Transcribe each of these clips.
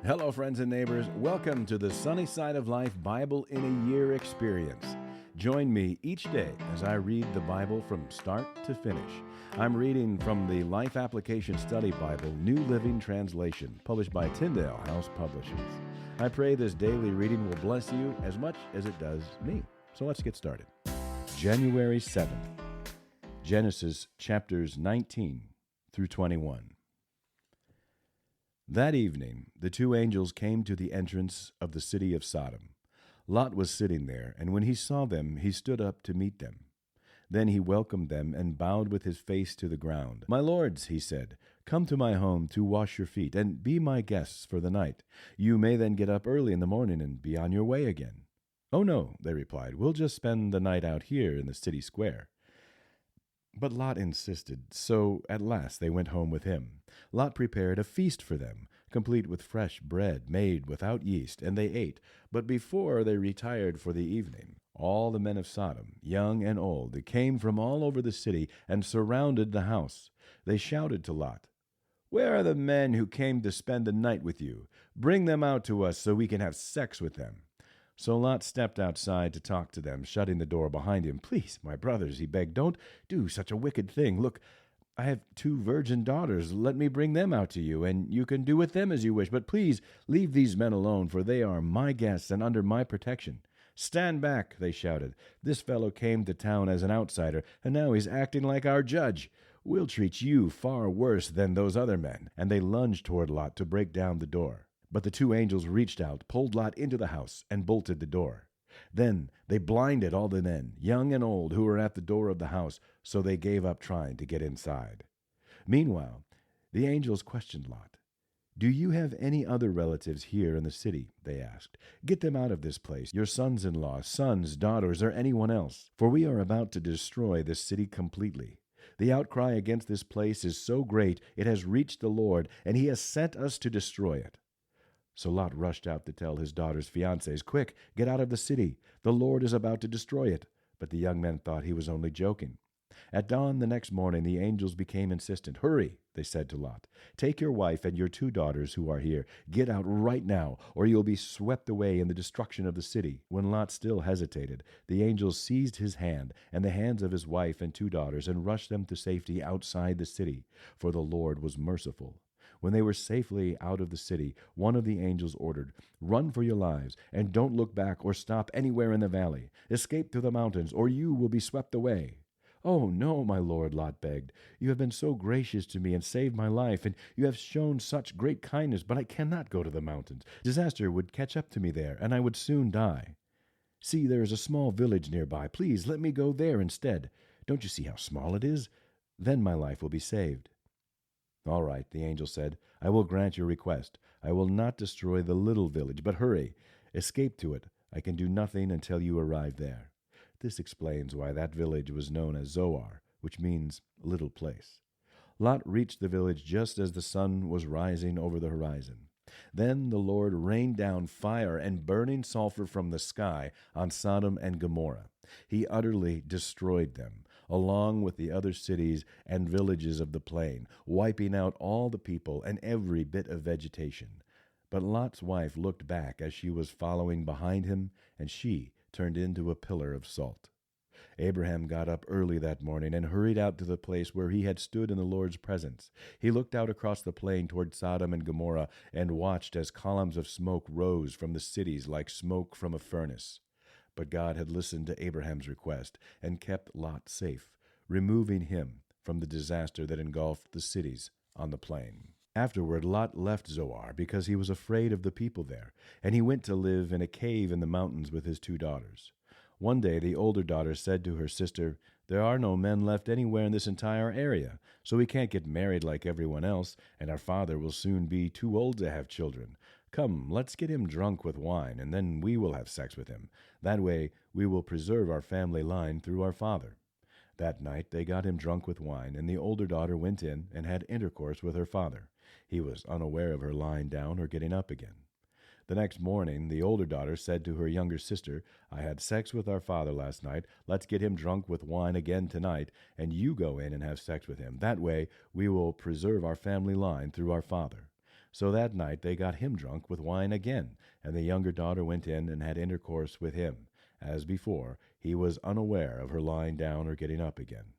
Hello, friends and neighbors. Welcome to the Sunny Side of Life Bible in a Year experience. Join me each day as I read the Bible from start to finish. I'm reading from the Life Application Study Bible, New Living Translation, published by Tyndale House Publishers. I pray this daily reading will bless you as much as it does me. So let's get started. January 7th, Genesis chapters 19 through 21. That evening, the two angels came to the entrance of the city of Sodom. Lot was sitting there, and when he saw them, he stood up to meet them. Then he welcomed them and bowed with his face to the ground. "My lords," he said, "come to my home to wash your feet, and be my guests for the night. You may then get up early in the morning and be on your way again." "Oh, no," they replied, "we'll just spend the night out here in the city square." But Lot insisted, so at last they went home with him. Lot prepared a feast for them, complete with fresh bread made without yeast, and they ate. But before they retired for the evening, all the men of Sodom, young and old, came from all over the city and surrounded the house. They shouted to Lot, "Where are the men who came to spend the night with you? Bring them out to us so we can have sex with them." So Lot stepped outside to talk to them, shutting the door behind him. "Please, my brothers," he begged, "don't do such a wicked thing. Look, I have 2 virgin daughters. Let me bring them out to you, and you can do with them as you wish. But please leave these men alone, for they are my guests and under my protection." "Stand back," they shouted. "This fellow came to town as an outsider, and now he's acting like our judge. We'll treat you far worse than those other men." And they lunged toward Lot to break down the door. But the 2 angels reached out, pulled Lot into the house, and bolted the door. Then they blinded all the men, young and old, who were at the door of the house, so they gave up trying to get inside. Meanwhile, the angels questioned Lot. "Do you have any other relatives here in the city?" they asked. "Get them out of this place, your sons-in-law, sons, daughters, or anyone else, for we are about to destroy this city completely. The outcry against this place is so great it has reached the Lord, and he has sent us to destroy it." So Lot rushed out to tell his daughter's fiancés, "Quick, get out of the city. The Lord is about to destroy it." But the young men thought he was only joking. At dawn the next morning, the angels became insistent. "Hurry," they said to Lot. "Take your wife and your 2 daughters who are here. Get out right now, or you'll be swept away in the destruction of the city." When Lot still hesitated, the angels seized his hand and the hands of his wife and 2 daughters and rushed them to safety outside the city, for the Lord was merciful. When they were safely out of the city, one of the angels ordered, "Run for your lives, and don't look back or stop anywhere in the valley. Escape to the mountains, or you will be swept away." "Oh, no, my lord," Lot begged. "You have been so gracious to me and saved my life, and you have shown such great kindness, but I cannot go to the mountains. Disaster would catch up to me there, and I would soon die. See, there is a small village nearby. Please let me go there instead. Don't you see how small it is? Then my life will be saved." "All right," the angel said. "I will grant your request. I will not destroy the little village, but hurry. Escape to it. I can do nothing until you arrive there." This explains why that village was known as Zoar, which means little place. Lot reached the village just as the sun was rising over the horizon. Then the Lord rained down fire and burning sulfur from the sky on Sodom and Gomorrah. He utterly destroyed them, along with the other cities and villages of the plain, wiping out all the people and every bit of vegetation. But Lot's wife looked back as she was following behind him, and she turned into a pillar of salt. Abraham got up early that morning and hurried out to the place where he had stood in the Lord's presence. He looked out across the plain toward Sodom and Gomorrah and watched as columns of smoke rose from the cities like smoke from a furnace. But God had listened to Abraham's request and kept Lot safe, removing him from the disaster that engulfed the cities on the plain. Afterward, Lot left Zoar because he was afraid of the people there, and he went to live in a cave in the mountains with his 2 daughters. One day the older daughter said to her sister, "There are no men left anywhere in this entire area, so we can't get married like everyone else, and our father will soon be too old to have children. Come, let's get him drunk with wine, and then we will have sex with him. That way we will preserve our family line through our father." That night they got him drunk with wine, and the older daughter went in and had intercourse with her father. He was unaware of her lying down or getting up again. The next morning, the older daughter said to her younger sister, "I had sex with our father last night. Let's get him drunk with wine again tonight, and you go in and have sex with him. That way we will preserve our family line through our father." So that night they got him drunk with wine again, and the younger daughter went in and had intercourse with him. As before, he was unaware of her lying down or getting up again.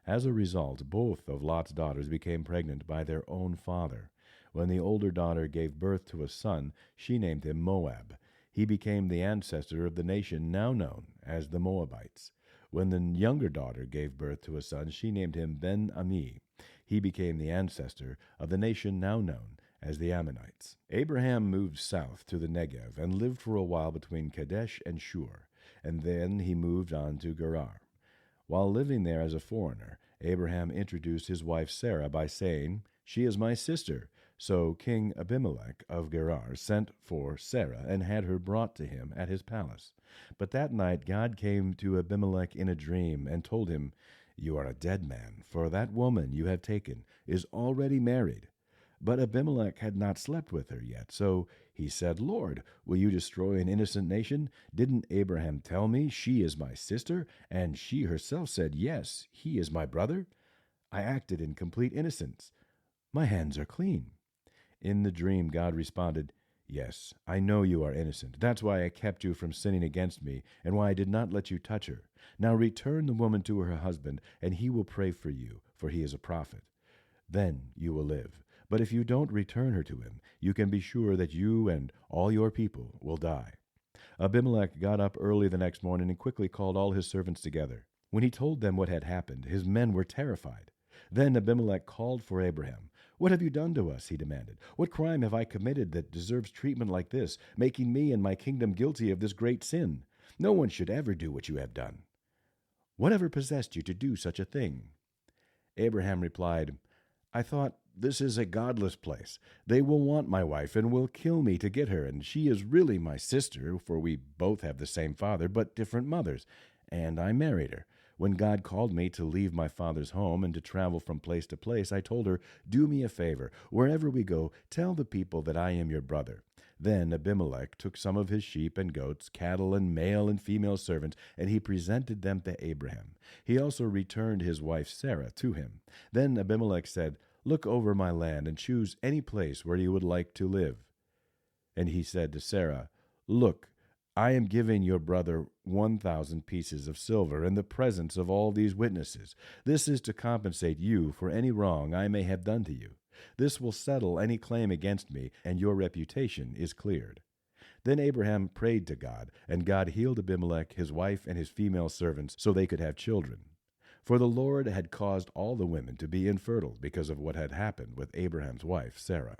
As a result, both of Lot's daughters became pregnant by their own father. When the older daughter gave birth to a son, she named him Moab. He became the ancestor of the nation now known as the Moabites. When the younger daughter gave birth to a son, she named him Ben-Ami. He became the ancestor of the nation now known as the Ammonites. Abraham moved south to the Negev and lived for a while between Kadesh and Shur, and then he moved on to Gerar. While living there as a foreigner, Abraham introduced his wife Sarah by saying, "She is my sister." So King Abimelech of Gerar sent for Sarah and had her brought to him at his palace. But that night God came to Abimelech in a dream and told him, "You are a dead man, for that woman you have taken is already married." But Abimelech had not slept with her yet, so he said, "Lord, will you destroy an innocent nation? Didn't Abraham tell me she is my sister? And she herself said, 'Yes, he is my brother.' I acted in complete innocence. My hands are clean." In the dream, God responded, "Yes, I know you are innocent. That's why I kept you from sinning against me, and why I did not let you touch her. Now return the woman to her husband, and he will pray for you, for he is a prophet. Then you will live. But if you don't return her to him, you can be sure that you and all your people will die." Abimelech got up early the next morning and quickly called all his servants together. When he told them what had happened, his men were terrified. Then Abimelech called for Abraham. "What have you done to us?" he demanded. "What crime have I committed that deserves treatment like this, making me and my kingdom guilty of this great sin? No one should ever do what you have done. Whatever possessed you to do such a thing?" Abraham replied, "I thought, this is a godless place. They will want my wife and will kill me to get her, and she is really my sister, for we both have the same father, but different mothers, and I married her. When God called me to leave my father's home and to travel from place to place, I told her, 'Do me a favor. Wherever we go, tell the people that I am your brother.' Then Abimelech took some of his sheep and goats, cattle and male and female servants, and he presented them to Abraham. He also returned his wife Sarah to him. Then Abimelech said, 'Look over my land and choose any place where you would like to live.' And he said to Sarah, 'Look, I am giving your brother 1,000 pieces of silver in the presence of all these witnesses. This is to compensate you for any wrong I may have done to you. This will settle any claim against me, and your reputation is cleared.' Then Abraham prayed to God, and God healed Abimelech, his wife, and his female servants, so they could have children. For the Lord had caused all the women to be infertile because of what had happened with Abraham's wife, Sarah.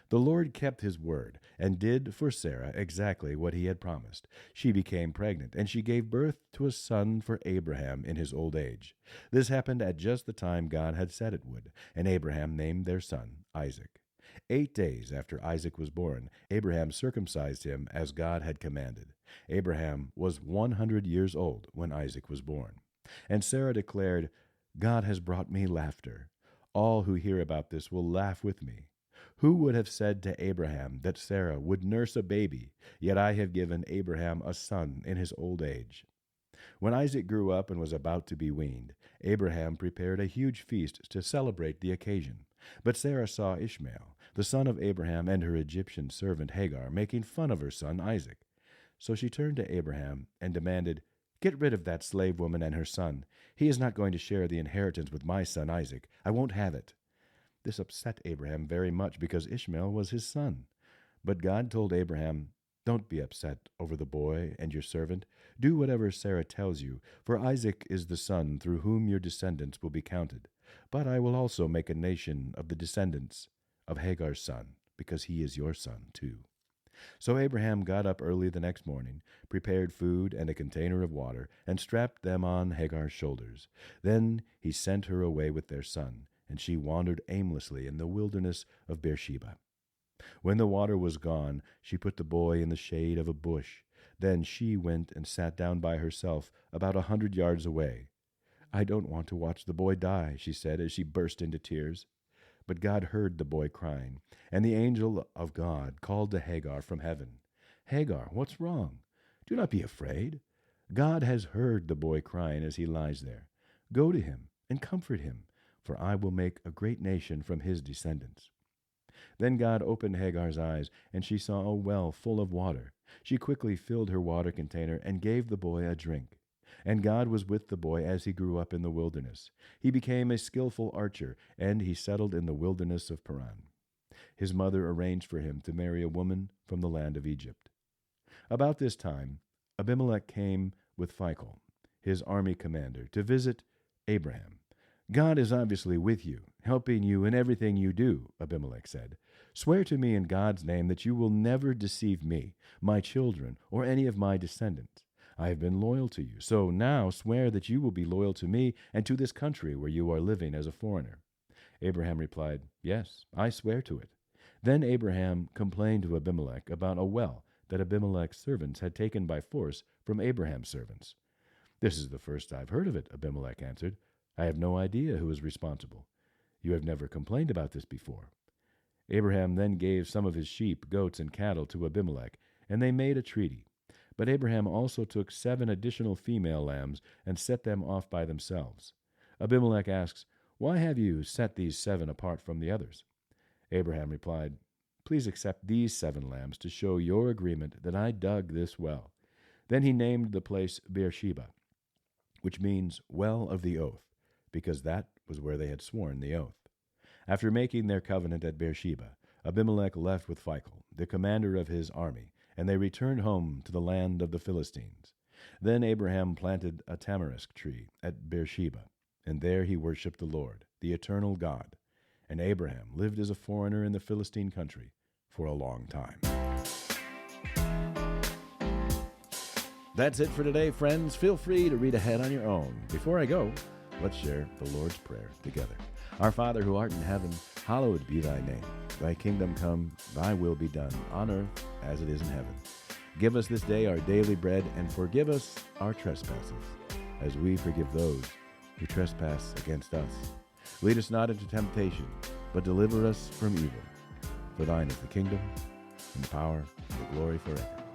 The Lord kept his word and did for Sarah exactly what he had promised. She became pregnant, and she gave birth to a son for Abraham in his old age. This happened at just the time God had said it would, and Abraham named their son Isaac. 8 days after Isaac was born, Abraham circumcised him as God had commanded. Abraham was 100 years old when Isaac was born. And Sarah declared, "God has brought me laughter. All who hear about this will laugh with me. Who would have said to Abraham that Sarah would nurse a baby? Yet I have given Abraham a son in his old age." When Isaac grew up and was about to be weaned, Abraham prepared a huge feast to celebrate the occasion. But Sarah saw Ishmael, the son of Abraham, and her Egyptian servant Hagar, making fun of her son Isaac. So she turned to Abraham and demanded, "Get rid of that slave woman and her son. He is not going to share the inheritance with my son Isaac. I won't have it." This upset Abraham very much because Ishmael was his son. But God told Abraham, "Don't be upset over the boy and your servant. Do whatever Sarah tells you, for Isaac is the son through whom your descendants will be counted. But I will also make a nation of the descendants of Hagar's son, because he is your son too." So Abraham got up early the next morning, prepared food and a container of water, and strapped them on Hagar's shoulders. Then he sent her away with their son, and she wandered aimlessly in the wilderness of Beersheba. When the water was gone, she put the boy in the shade of a bush. Then she went and sat down by herself about 100 yards away. "I don't want to watch the boy die," she said as she burst into tears. But God heard the boy crying, and the angel of God called to Hagar from heaven. "Hagar, what's wrong? Do not be afraid. God has heard the boy crying as he lies there. Go to him and comfort him, for I will make a great nation from his descendants." Then God opened Hagar's eyes, and she saw a well full of water. She quickly filled her water container and gave the boy a drink. And God was with the boy as he grew up in the wilderness. He became a skillful archer, and he settled in the wilderness of Paran. His mother arranged for him to marry a woman from the land of Egypt. About this time, Abimelech came with Phicol, his army commander, to visit Abraham. God is obviously with you, helping you in everything you do, Abimelech said. Swear to me in God's name that you will never deceive me, my children, or any of my descendants. I have been loyal to you, so now swear that you will be loyal to me and to this country where you are living as a foreigner. Abraham replied, Yes, I swear to it. Then Abraham complained to Abimelech about a well that Abimelech's servants had taken by force from Abraham's servants. This is the first I've heard of it, Abimelech answered. I have no idea who is responsible. You have never complained about this before. Abraham then gave some of his sheep, goats, and cattle to Abimelech, and they made a treaty. But Abraham also took 7 additional female lambs and set them off by themselves. Abimelech asks, Why have you set these 7 apart from the others? Abraham replied, Please accept these 7 lambs to show your agreement that I dug this well. Then he named the place Beersheba, which means well of the oath, because that was where they had sworn the oath. After making their covenant at Beersheba, Abimelech left with Phicol, the commander of his army, and they returned home to the land of the Philistines. Then Abraham planted a tamarisk tree at Beersheba, and there he worshipped the Lord, the eternal God. And Abraham lived as a foreigner in the Philistine country for a long time. That's it for today, friends. Feel free to read ahead on your own. Before I go, let's share the Lord's Prayer together. Our Father who art in heaven, hallowed be thy name. Thy kingdom come, thy will be done, on earth as it is in heaven. Give us this day our daily bread, and forgive us our trespasses, as we forgive those who trespass against us. Lead us not into temptation, but deliver us from evil. For thine is the kingdom, and the power, and the glory forever.